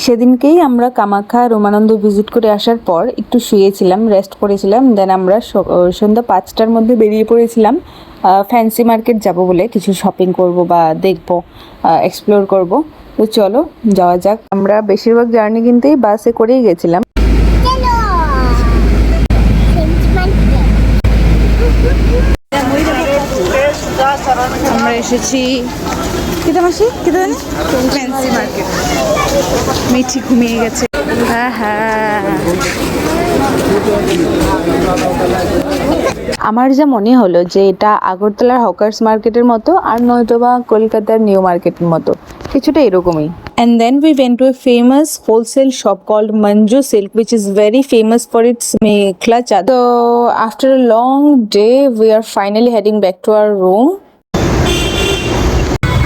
সেদিনকেই আমরা কামাখ্যা আর উমানন্দ ভিজিট করে আসার পর একটু শুয়েছিলাম, রেস্ট করেছিলাম। দেন আমরা সন্ধ্যা 5টার মধ্যে বেরিয়ে পড়েছিলাম ফ্যান্সি মার্কেট যাব বলে, কিছু শপিং করব বা দেখব, এক্সপ্লোর করব। তো চলো যাওয়া যাক। আমরা বেশিরভাগ জার্নি কিন্তু এই বাসে করেই গেছিলাম। আমরা এসেছি ফ্যান্সি মার্কেট। মিঠি ঘুমিয়ে গেছে। হ্যাঁ, আমার যা মনে হলো যে এটা আগরতলার হকার্স মার্কেটের মতো, আর নয়তো বা কলকাতার নিউ মার্কেটের মতো, কিছুটা এরকমই। And then we went to a famous wholesale shop called Manju Silk, which is very famous for its mekhla chador. So after a long day, we are finally heading back to our room.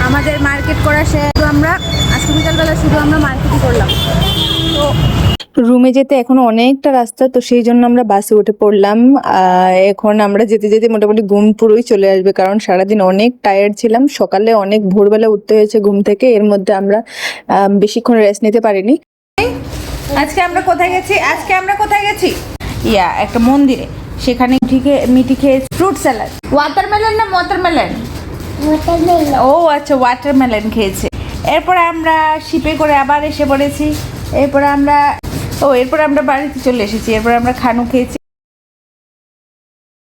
আমাদের market করা শেষ। আমরা আজকে বিকালবেলা শুধু আমরা মার্কেটই করলাম। তো রুমে যেতে এখনো অনেকটা রাস্তা, তো সেই জন্য আমরা বাসে উঠে পড়লাম। এখন আমরা যেতে যেতে মোটামুটি ঘুম পুরোই চলে আসবে, কারণ সারাদিন অনেক টায়ার্ড ছিলাম। সকালে অনেক ভোরবেলা উঠতে হয়েছে ঘুম থেকে, এর মধ্যে আমরা বেশিক্ষণ রেস্ট নিতে পারিনি। আজকে আমরা কোথায় গেছি? একটা মন্দিরে, সেখানে মিঠি খেয়েছি ফ্রুট স্যালাড। ওয়াটারমেলন না ওয়াটারমেলন? ও আচ্ছা, ওয়াটারমেলন খেয়েছে। এরপরে আমরা শিপে করে আবার এসে পড়েছি। এরপরে আমরা বাড়িতে চলে এসেছি। এরপরে আমরা খানু খেয়েছি।